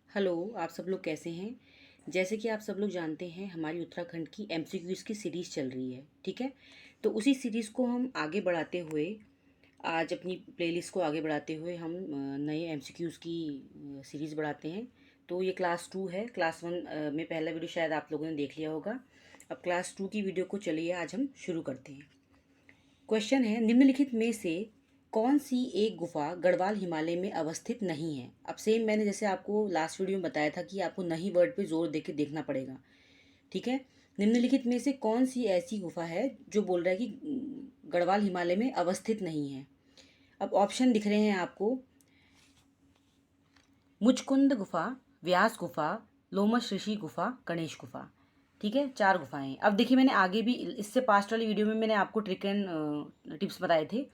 Hello, आप सब लोग कैसे हैं। जैसे कि आप सब लोग जानते हैं, हमारी उत्तराखंड की एमसीक्यूज़ की सीरीज़ चल रही है। ठीक है, तो उसी सीरीज़ को हम आगे बढ़ाते हुए आज अपनी प्लेलिस्ट को आगे बढ़ाते हुए हम नए एमसीक्यूज़ की सीरीज़ बढ़ाते हैं। तो ये क्लास 2 है। क्लास 1 में पहला वीडियो शायद आप लोगों ने देख लिया होगा। अब क्लास 2 की वीडियो को चलिए आज हम शुरू करते हैं। क्वेश्चन है, निम्नलिखित में से कौन सी एक गुफा गढ़वाल हिमालय में अवस्थित नहीं है। अब सेम मैंने जैसे आपको लास्ट वीडियो में बताया था कि आपको नहीं वर्ड पे जोर दे के देखना पड़ेगा। ठीक है, निम्नलिखित में से कौन सी ऐसी गुफा है जो बोल रहा है कि गढ़वाल हिमालय में अवस्थित नहीं है। अब ऑप्शन दिख रहे हैं आपको, मुचकुंद गुफा, व्यास गुफा, लोमश ऋषि गुफा, गणेश गुफा। ठीक है, 4 गुफाएं। अब देखिए, मैंने आगे भी इससे पास्ट वाली वीडियो में मैंने आपको ट्रिक एंड टिप्स बताए थे।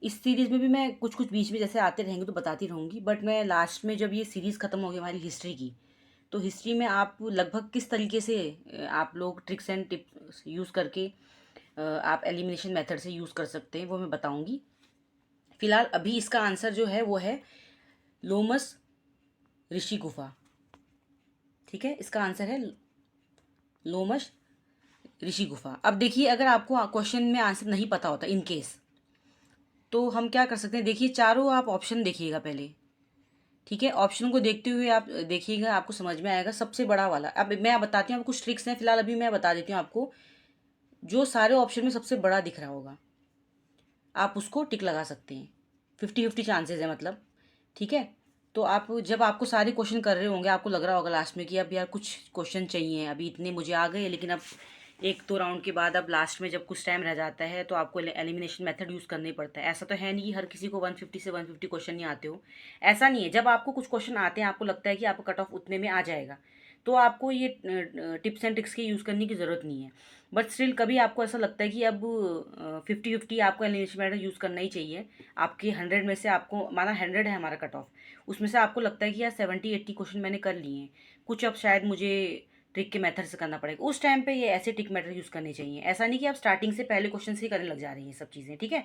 इस सीरीज़ में भी मैं कुछ कुछ बीच में जैसे आते रहेंगे तो बताती रहूँगी, बट मैं लास्ट में जब ये सीरीज़ ख़त्म होगी हमारी हिस्ट्री की, तो हिस्ट्री में आप लगभग किस तरीके से आप लोग ट्रिक्स एंड टिप्स यूज़ करके आप एलिमिनेशन मेथड से यूज़ कर सकते हैं वो मैं बताऊँगी। फिलहाल अभी इसका आंसर जो है वो है लोमस ऋषि गुफा। ठीक है, इसका आंसर है लोमश ऋषि गुफा। अब देखिए, अगर आपको क्वेश्चन में आंसर नहीं पता होता इन केस, तो हम क्या कर सकते हैं। देखिए, चारों आप ऑप्शन देखिएगा पहले। ठीक है, ऑप्शन को देखते हुए आप देखिएगा, आपको समझ में आएगा सबसे बड़ा वाला। अब मैं बताती हूँ आपको, कुछ ट्रिक्स हैं फिलहाल अभी मैं बता देती हूँ आपको। जो सारे ऑप्शन में सबसे बड़ा दिख रहा होगा आप उसको टिक लगा सकते हैं। 50-50 चांसेस है मतलब। ठीक है, तो आप जब आपको सारे क्वेश्चन कर रहे होंगे, आपको लग रहा होगा लास्ट में कि अब यार कुछ क्वेश्चन चाहिए, अभी इतने मुझे आ गए, लेकिन अब एक दो राउंड के बाद अब लास्ट में जब कुछ टाइम रह जाता है तो आपको एलिमिनेशन मेथड यूज़ करना ही पड़ता है। ऐसा तो है नहीं कि हर किसी को 150 से 150 क्वेश्चन नहीं आते हो। ऐसा नहीं है, जब आपको कुछ क्वेश्चन आते हैं, आपको लगता है कि आपका कट ऑफ उतने में आ जाएगा, तो आपको ये टिप्स एंड ट्रिक्स की यूज़ करने की ज़रूरत नहीं है। बट स्टिल कभी आपको ऐसा लगता है कि अब 50-50 आपको एलिमिनेशन मेथड यूज़ करना ही चाहिए। आपके 100 में से आपको माना 100 है हमारा कट ऑफ, उसमें से आपको लगता है कि यार 70-80 क्वेश्चन मैंने कर लिए हैं, कुछ अब शायद मुझे ट्रिक के मेथड से करना पड़ेगा, उस टाइम पे ये ऐसे ट्रिक मेथड यूज़ करने चाहिए। ऐसा नहीं कि आप स्टार्टिंग से पहले क्वेश्चन से ही करने लग जा रही हैं सब चीज़ें। ठीक है,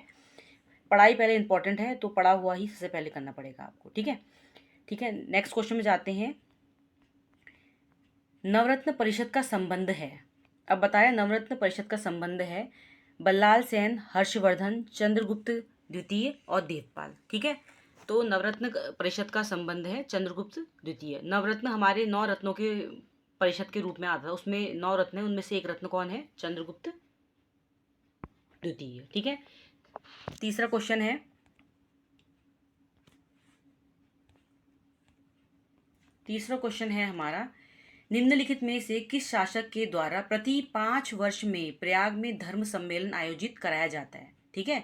पढ़ाई पहले इंपॉर्टेंट है, तो पढ़ा हुआ ही सबसे पहले करना पड़ेगा आपको। ठीक है, ठीक है, नेक्स्ट क्वेश्चन में जाते हैं। नवरत्न परिषद का संबंध है। अब बताया, नवरत्न परिषद का संबंध है बल्लाल सेन, हर्षवर्धन, चंद्रगुप्त द्वितीय और देवपाल। ठीक है, तो नवरत्न परिषद का संबंध है चंद्रगुप्त द्वितीय। नवरत्न हमारे 9 रत्नों के परिषद के रूप में आता है, उसमें 9 रत्न है, उनमें से एक रत्न कौन है? चंद्रगुप्त द्वितीय। ठीक है, तीसरा क्वेश्चन है, हमारा, निम्नलिखित में से किस शासक के द्वारा प्रति 5 वर्ष में प्रयाग में धर्म सम्मेलन आयोजित कराया जाता है? ठीक है,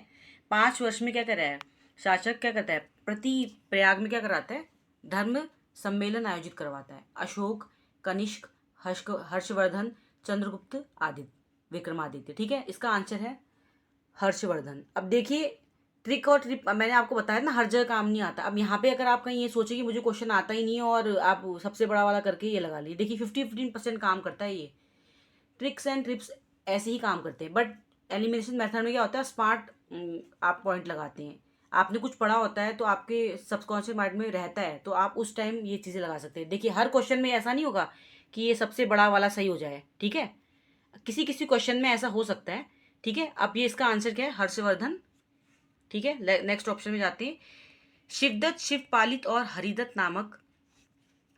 5 वर्ष में क्या कर रहा है शासक, क्या करता है, प्रति प्रयाग में क्या कराता है, धर्म सम्मेलन आयोजित करवाता है। अशोक, कनिष्क, हर्षवर्धन, चंद्रगुप्त आदित्य, विक्रमादित्य। ठीक है, इसका आंसर है हर्षवर्धन। अब देखिए, ट्रिक और ट्रिप मैंने आपको बताया ना, हर जगह काम नहीं आता। अब यहाँ पे अगर आप कहीं ये सोचे कि मुझे क्वेश्चन आता ही नहीं है और आप सबसे बड़ा वाला करके ये लगा ली, देखिए 50-15% काम करता है ये। ट्रिक्स एंड ट्रिप्स ऐसे ही काम करते हैं, बट एलिमिनेशन मेथड में क्या होता है, स्मार्ट आप पॉइंट लगाते हैं। आपने कुछ पढ़ा होता है तो आपके सबकॉन्शियस माइंड में रहता है, तो आप उस टाइम ये चीज़ें लगा सकते हैं। देखिए, हर क्वेश्चन में ऐसा नहीं होगा कि ये सबसे बड़ा वाला सही हो जाए। ठीक है, किसी किसी क्वेश्चन में ऐसा हो सकता है। ठीक है, अब ये इसका आंसर क्या है, हर्षवर्धन। ठीक है, नेक्स्ट ऑप्शन में जाते हैं। शिवदत्त, शिवपालित और हरिदत्त नामक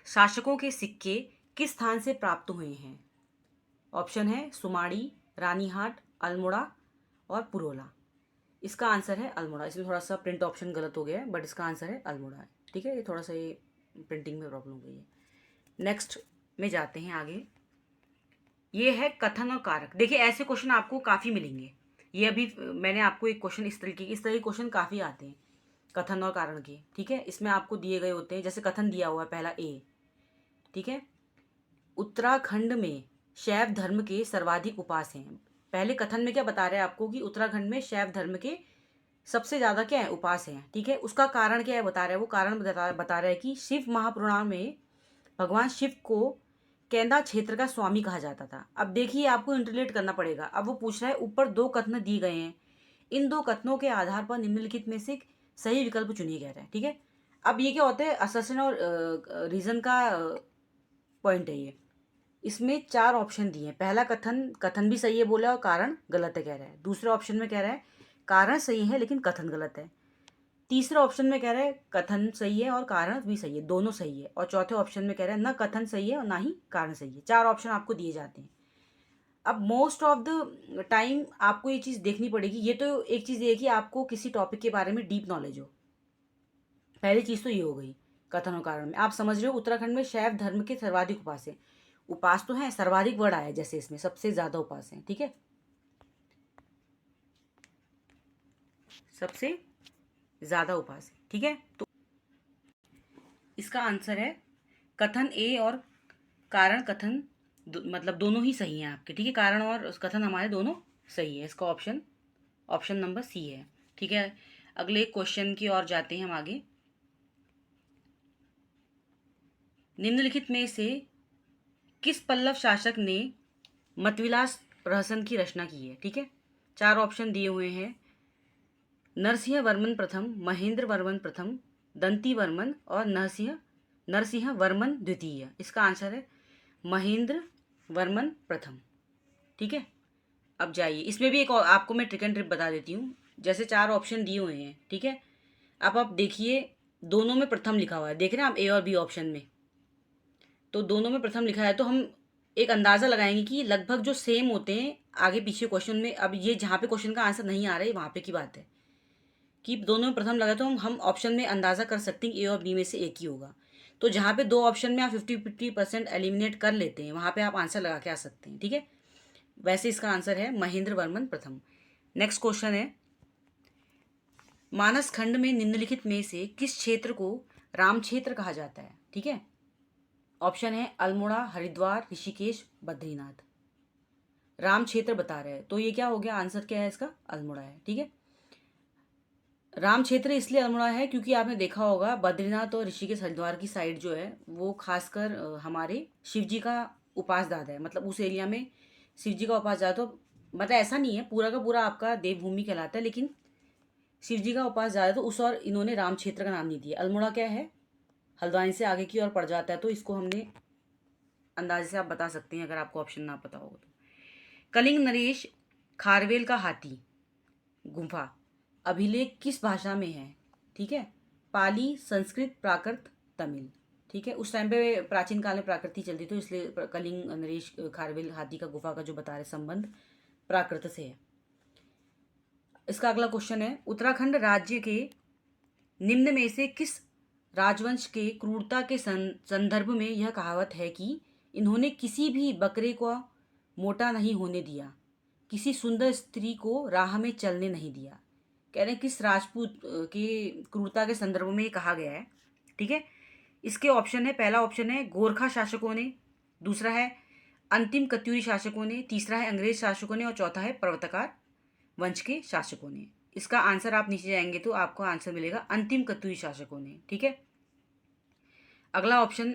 शासकों के सिक्के किस स्थान से प्राप्त हुए हैं? ऑप्शन है सुमाड़ी, रानीहाट, अल्मोड़ा और पुरोला। इसका आंसर है अल्मोड़ा। इसमें थोड़ा सा प्रिंट ऑप्शन गलत हो गया है, बट इसका आंसर है अल्मोड़ा। ठीक है, ये थोड़ा सा ये प्रिंटिंग में प्रॉब्लम हो गई है। नेक्स्ट में जाते हैं आगे। ये है कथन और कारक। देखिए, ऐसे क्वेश्चन आपको काफ़ी मिलेंगे। ये अभी मैंने आपको एक क्वेश्चन इस तरह के क्वेश्चन काफ़ी आते हैं कथन और कारण के। ठीक है, इसमें आपको दिए गए होते हैं, जैसे कथन दिया हुआ है पहला ए। ठीक है, उत्तराखंड में शैव धर्म के सर्वाधिक उपास हैं। पहले कथन में क्या बता रहे हैं आपको कि उत्तराखंड में शैव धर्म के सबसे ज़्यादा क्या है, उपास हैं। ठीक है, उसका कारण क्या है बता रहा है, वो कारण बता रहा है कि शिव महापुराण में भगवान शिव को केंदा क्षेत्र का स्वामी कहा जाता था। अब देखिए, आपको इंटरलेट करना पड़ेगा। अब वो पूछ रहा है, ऊपर 2 कथन दिए गए हैं, इन 2 कथनों के आधार पर निम्नलिखित में से सही विकल्प चुनिए, कह रहा है। ठीक है, अब ये क्या होता है, असर्शन और रीज़न का पॉइंट है ये। इसमें 4 ऑप्शन दिए हैं। पहला कथन, कथन भी सही है बोला है और कारण गलत है कह रहा है। दूसरे ऑप्शन में कह रहा है कारण सही है लेकिन कथन गलत है। तीसरे ऑप्शन में कह रहा है कथन सही है और कारण भी सही है, दोनों सही है। और चौथे ऑप्शन में कह रहा है ना कथन सही है और ना ही कारण सही है। 4 ऑप्शन आपको दिए जाते हैं। अब मोस्ट ऑफ द टाइम आपको ये चीज़ देखनी पड़ेगी। ये तो एक चीज़ ये है कि आपको किसी टॉपिक के बारे में डीप नॉलेज हो। पहली चीज़ तो ये हो गई कथन और कारण में। आप समझ रहे हो उत्तराखंड में शैव धर्म के सर्वाधिक उपास है। उपास तो है, सर्वाधिक वर्ड आया जैसे इसमें सबसे ज़्यादा उपास है, ठीक है, सबसे ज़्यादा उपास है, ठीक है। तो इसका आंसर है कथन ए और कारण कथन मतलब दोनों ही सही हैं आपके, ठीक है। कारण और कथन हमारे दोनों सही है। इसका ऑप्शन नंबर सी है, ठीक है। अगले क्वेश्चन की ओर जाते हैं हम आगे। निम्नलिखित में से किस पल्लव शासक ने मतविलास प्रहसन की रचना की है, ठीक है। 4 ऑप्शन दिए हुए हैं, नरसिंह वर्मन प्रथम, महेंद्र वर्मन प्रथम, दंती वर्मन और नरसिंह वर्मन द्वितीय। इसका आंसर है महेंद्र वर्मन प्रथम, ठीक है। अब जाइए, इसमें भी एक और आपको मैं ट्रिक एंड ट्रिप बता देती हूँ। जैसे 4 ऑप्शन दिए हुए हैं, ठीक है। अब आप देखिए दोनों में प्रथम लिखा हुआ है, देख रहे हैं आप ए और बी ऑप्शन में। तो दोनों में प्रथम लिखा है तो हम एक अंदाज़ा लगाएंगे कि लगभग जो सेम होते हैं आगे पीछे क्वेश्चन में। अब ये जहाँ पे क्वेश्चन का आंसर नहीं आ रहा है वहाँ पे की बात है कि दोनों में प्रथम लगा, तो हम ऑप्शन में अंदाज़ा कर सकते हैं कि ए और बी में से एक ही होगा। तो जहाँ पे 2 ऑप्शन में आप 50-50% एलिमिनेट कर लेते हैं वहाँ पे आप आंसर लगा के आ सकते हैं, ठीक है। वैसे इसका आंसर है महेंद्र वर्मन प्रथम। नेक्स्ट क्वेश्चन है, मानस खंड में निम्नलिखित में से किस क्षेत्र को राम क्षेत्र कहा जाता है, ठीक है। ऑप्शन है अल्मोड़ा, हरिद्वार, ऋषिकेश, बद्रीनाथ। राम क्षेत्र बता रहे हैं तो ये क्या हो गया, आंसर क्या है इसका, अल्मोड़ा है, ठीक है। राम क्षेत्र इसलिए अल्मोड़ा है क्योंकि आपने देखा होगा बद्रीनाथ और ऋषिकेश हरिद्वार की साइड जो है वो खासकर हमारे शिव जी का उपास ज़्यादा है। मतलब उस एरिया में शिव जी का उपास ज़्यादा, तो मतलब ऐसा नहीं है पूरा का पूरा आपका देवभूमि कहलाता है, लेकिन शिव जी का उपास ज़्यादा, तो उस और इन्होंने राम क्षेत्र का नाम नहीं दिया। अल्मोड़ा क्या है, हल्द्वानी से आगे की ओर पड़ जाता है, तो इसको हमने अंदाजे से आप बता सकते हैं अगर आपको ऑप्शन ना पता होगा तो। कलिंग नरेश खारवेल का हाथी गुफा अभिलेख किस भाषा में है, ठीक है। पाली, संस्कृत, प्राकृत, तमिल, ठीक है। उस टाइम पे प्राचीन काल में प्राकृत ही चलती थी, तो इसलिए कलिंग नरेश खारवेल हाथी का गुफा का जो बता रहे संबंध प्राकृत से है। इसका अगला क्वेश्चन है, उत्तराखंड राज्य के निम्न में से किस राजवंश के क्रूरता के संदर्भ में यह कहावत है कि इन्होंने किसी भी बकरे को मोटा नहीं होने दिया, किसी सुंदर स्त्री को राह में चलने नहीं दिया। कह रहे हैं किस राजपूत की क्रूरता के संदर्भ में ये कहा गया है, ठीक है। इसके ऑप्शन है, पहला ऑप्शन है गोरखा शासकों ने, दूसरा है अंतिम कत्यूरी शासकों ने, तीसरा है अंग्रेज शासकों ने और चौथा है पर्वतकार वंश के शासकों ने। इसका आंसर आप नीचे जाएंगे तो आपको आंसर मिलेगा अंतिम कत्यूरी शासकों ने, ठीक है। अगला ऑप्शन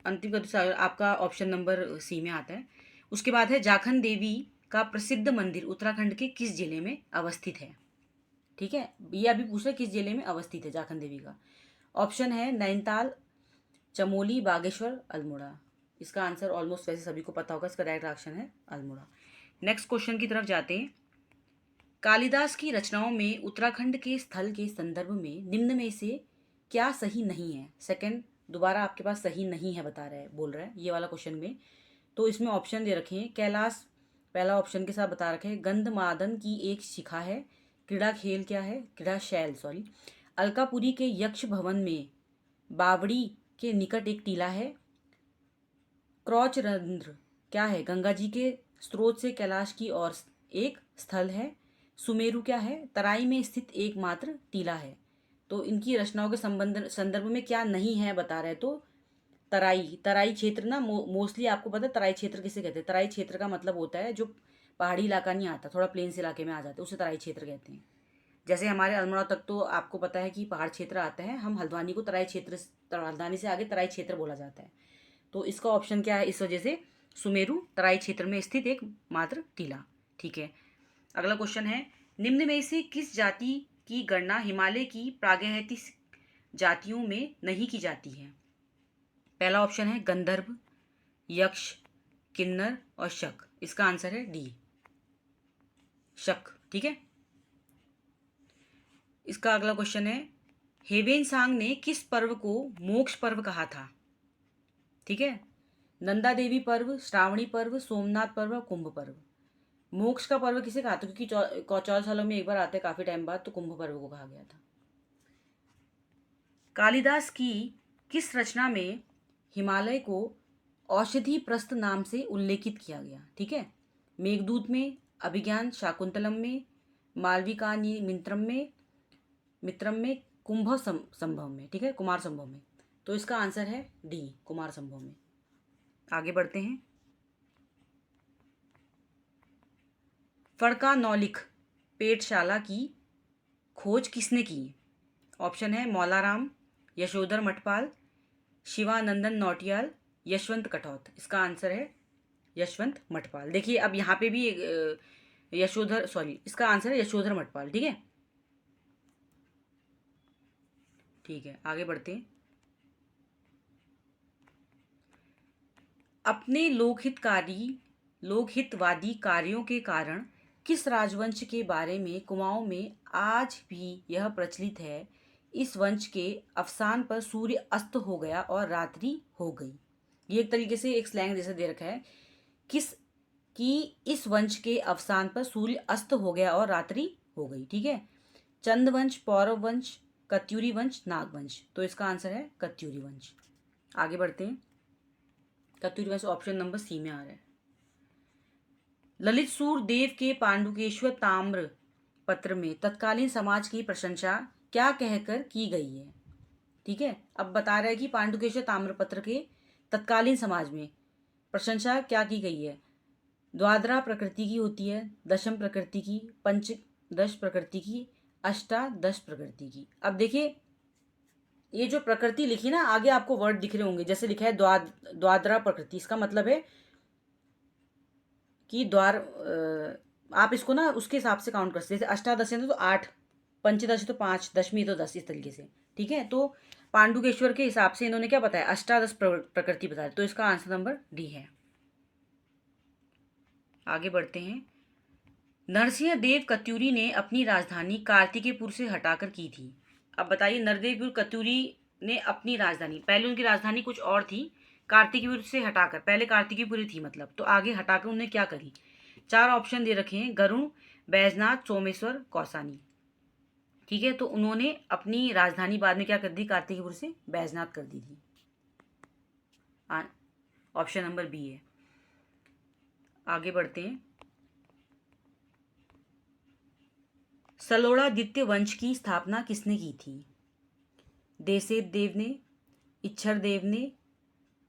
अंतिम कत्यूरी आपका ऑप्शन नंबर सी में आता है। उसके बाद है जाखन देवी का प्रसिद्ध मंदिर उत्तराखंड के किस जिले में अवस्थित है, ठीक है। ये अभी पूछ रहे किस जिले में अवस्थित है जाखन देवी का। ऑप्शन है नैनीताल, चमोली, बागेश्वर, अल्मोड़ा। इसका आंसर ऑलमोस्ट वैसे सभी को पता होगा, इसका राइट ऑप्शन है अल्मोड़ा। नेक्स्ट क्वेश्चन की तरफ जाते हैं। कालिदास की रचनाओं में उत्तराखंड के स्थल के संदर्भ में निम्न में से क्या सही नहीं है। सेकंड दोबारा आपके पास सही नहीं है बता रहा है, बोल रहा है ये वाला क्वेश्चन में। तो इसमें ऑप्शन दे रखे हैं, कैलाश पहला ऑप्शन के साथ बता रखे हैं, गंधमादन की एक शिखा है, क्रीड़ा खेल क्या है, क्रीड़ा शैल सॉरी, अलकापुरी के यक्ष भवन में बावड़ी के निकट एक टीला है, क्रौचरंध्र क्या है, गंगा जी के स्रोत से कैलाश की ओर एक स्थल है, सुमेरु क्या है, तराई में स्थित एकमात्र टीला है। तो इनकी रचनाओं के संदर्भ में क्या नहीं है बता रहे, तो तराई क्षेत्र ना मोस्टली आपको पता है तराई क्षेत्र किसे कहते हैं। तराई क्षेत्र का मतलब होता है जो पहाड़ी इलाका नहीं आता, थोड़ा प्लेन्स इलाके में आ जाते हैं, उसे तराई क्षेत्र कहते हैं। जैसे हमारे अल्मोड़ा तक तो आपको पता है कि पहाड़ क्षेत्र आता है, हम हल्द्वानी को तराई क्षेत्र, हल्द्वानी से आगे तराई क्षेत्र बोला जाता है। तो इसका ऑप्शन क्या है, इस वजह से सुमेरु तराई क्षेत्र में स्थित एक मात्र टीला, ठीक है। अगला क्वेश्चन है, निम्न में से किस जाति की गणना हिमालय की जातियों में नहीं की जाती है। पहला ऑप्शन है गंधर्व, यक्ष, किन्नर और शक। इसका आंसर है डी, शक। ठीक है। इसका अगला क्वेश्चन है, हेवेनसांग ने किस पर्व को मोक्ष पर्व कहा था? ठीक है। नंदा देवी पर्व, श्रावणी पर्व, सोमनाथ पर्व, कुंभ पर्व। मोक्ष का पर्व किसे कहा था? क्योंकि 14 सालों में एक बार आते, काफी टाइम बाद, तो कुंभ पर्व को कहा गया था। कालिदास की किस रचना में हिमालय को औषधि प्रस्थ नाम से उल्लेखित किया गया? ठीक है। मेघदूत में, अभिज्ञान शाकुंतलम में, मालविकानी मित्रम में, कुंभ संभव में। ठीक है, कुमार संभव में। तो इसका आंसर है डी, कुमार संभव में। आगे बढ़ते हैं। फड़का नौलिख पेटशाला की खोज किसने की? ऑप्शन है मौलाराम, यशोधर मठपाल, शिवानंदन नौटियाल, यशवंत कठौत। इसका आंसर है यशवंत मठपाल। देखिए अब यहाँ पे भी इसका आंसर है यशोधर मठपाल। ठीक है। ठीक है, आगे बढ़ते हैं। अपने लोकहितवादी कार्यों के कारण किस राजवंश के बारे में कुमाऊं में आज भी यह प्रचलित है, इस वंश के अवसान पर सूर्य अस्त हो गया और रात्रि हो गई। ये एक तरीके से एक स्लैंग जैसे दे रखा है, किस कि इस वंश के अवसान पर सूर्य अस्त हो गया और रात्रि हो गई। ठीक है। चंदवंश, पौरव वंश, कत्यूरी वंश, नागवंश। तो इसका आंसर है कत्यूरी वंश। आगे बढ़ते हैं। कत्यूरी वंश ऑप्शन नंबर सी में आ रहा है। ललित सूरदेव के पांडुकेश्वर ताम्र पत्र में तत्कालीन समाज की प्रशंसा क्या कहकर की गई है? ठीक है। अब बता रहा है कि पांडुकेश्वर ताम्र पत्र के तत्कालीन समाज में प्रशंसा क्या की गई है। द्वादरा प्रकृति की होती है, दशम प्रकृति की, पंचदश प्रकृति की, अष्टादश प्रकृति की। अब देखिए ये जो प्रकृति लिखी ना, आगे आपको वर्ड दिख रहे होंगे, जैसे लिखा है द्वादरा प्रकृति। इसका मतलब है कि आप इसको ना उसके हिसाब से काउंट कर सकते हैं। जैसे अष्टादश है तो 8, पंचदश है तो 5, दशमी तो 10, इस तरीके से। ठीक है। तो पांडुकेश्वर के हिसाब से इन्होंने क्या बताया, अष्टादश प्रकृति बताया। तो इसका आंसर नंबर डी है। आगे बढ़ते हैं। नरसिंह देव कत्यूरी ने अपनी राजधानी कार्तिकेयपुर से हटाकर की थी। अब बताइए, नरदेवपुर कत्यूरी ने अपनी राजधानी, पहले उनकी राजधानी कुछ और थी, कार्तिकेयपुर से हटाकर, पहले कार्तिकेयपुर थी मतलब, तो आगे हटाकर उन्होंने क्या करी? 4 ऑप्शन दे रखे हैं, गरुण, बैजनाथ, सोमेश्वर, कौसानी। ठीक है। तो उन्होंने अपनी राजधानी बाद में क्या कर दी, कार्तिकेयपुर से बैजनाथ कर दी थी। ऑप्शन नंबर बी है। आगे बढ़ते हैं। सलोड़ादित्य वंश की स्थापना किसने की थी? देसेद देव ने, इच्छर देव ने,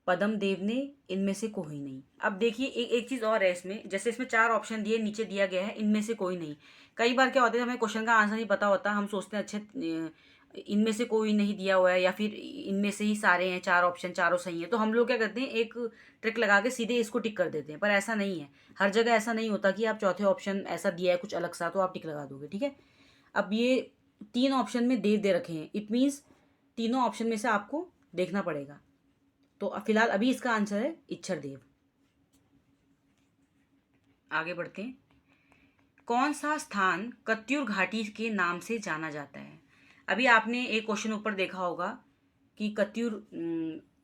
पदम देव ने, इनमें से कोई नहीं। अब देखिए एक चीज और है इसमें, जैसे इसमें 4 ऑप्शन दिए, नीचे दिया गया है इनमें से कोई नहीं। कई बार क्या होता है, हमें क्वेश्चन का आंसर नहीं पता होता, हम सोचते हैं अच्छे इनमें से कोई नहीं दिया हुआ है, या फिर इनमें से ही सारे हैं, 4 ऑप्शन चारों सही है, तो हम लोग क्या करते हैं, एक ट्रिक लगा के सीधे इसको टिक कर देते हैं। पर ऐसा नहीं है, हर जगह ऐसा नहीं होता कि आप चौथे ऑप्शन ऐसा दिया है कुछ अलग सा तो आप टिक लगा दोगे। ठीक है। अब ये 3 ऑप्शन में देव दे रखे हैं, इट मीन्स तीनों ऑप्शन में से आपको देखना पड़ेगा। तो फिलहाल अभी इसका आंसर है इच्छर देव। आगे बढ़ते हैं। कौन सा स्थान कत्यूर घाटी के नाम से जाना जाता है? अभी आपने एक क्वेश्चन ऊपर देखा होगा कि कत्यूर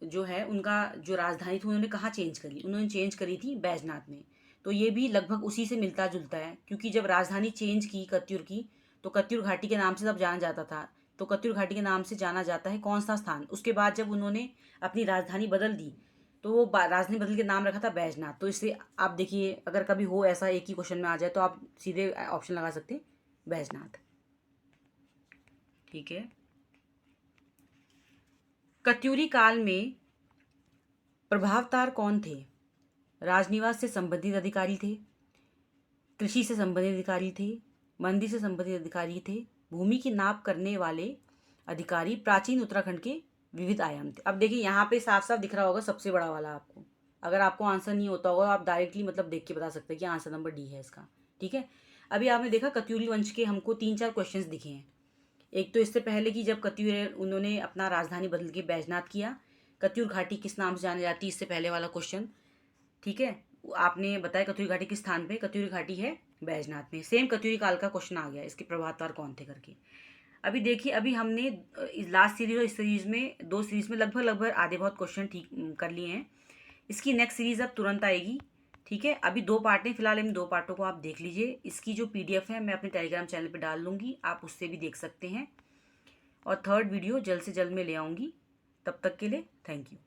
जो है उनका जो राजधानी थी उन्होंने कहाँ चेंज करी, उन्होंने चेंज करी थी बैजनाथ में। तो ये भी लगभग उसी से मिलता जुलता है, क्योंकि जब राजधानी चेंज की कत्यूर की तो कत्यूर घाटी के नाम से तब जाना जाता था। तो कत्यूर घाटी के नाम से जाना जाता है कौन सा स्थान। उसके बाद जब उन्होंने अपनी राजधानी बदल दी तो वो राजधानी बदल के नाम रखा था बैजनाथ। तो इससे आप देखिए, अगर कभी हो ऐसा एक ही क्वेश्चन में आ जाए तो आप सीधे ऑप्शन लगा सकते हैं बैजनाथ। ठीक है। कत्यूरी काल में प्रभावतार कौन थे? राजनिवास से संबंधित अधिकारी थे, कृषि से संबंधित अधिकारी थे, मंदिर से संबंधित अधिकारी थे, भूमि की नाप करने वाले अधिकारी, प्राचीन उत्तराखंड के विविध आयाम थे। अब देखिए यहाँ पे साफ साफ दिख रहा होगा सबसे बड़ा वाला आपको। अगर आपको आंसर नहीं होता होगा आप डायरेक्टली मतलब देख के बता सकते हैं कि आंसर नंबर डी है इसका। ठीक है। अभी आपने देखा कत्यूरी वंश के हमको 3-4 क्वेश्चंस दिखे हैं। एक तो इससे पहले कि जब कत्यूर उन्होंने अपना राजधानी बदल के बैजनाथ किया, कत्यूर घाटी किस नाम से जानी जाती है, इससे पहले वाला क्वेश्चन, ठीक है। आपने बताया कत्यूरी घाटी किस स्थान पे, कत्यूरी घाटी है बैजनाथ में। सेम कत्यूरी काल का क्वेश्चन आ गया, इसके प्रभावतार कौन थे करके। अभी देखिए, अभी हमने लास्ट सीरीज और इस सीरीज में, दो सीरीज में लगभग आधे बहुत क्वेश्चन ठीक कर लिए हैं। इसकी नेक्स्ट सीरीज अब तुरंत आएगी, ठीक है। अभी 2 पार्ट हैं फिलहाल, इन 2 पार्टों को आप देख लीजिए। इसकी जो PDF है मैं अपने टेलीग्राम चैनल पे डाल दूंगी, आप उससे भी देख सकते हैं। और 3rd वीडियो जल्द से जल्द में ले आऊँगी। तब तक के लिए थैंक यू।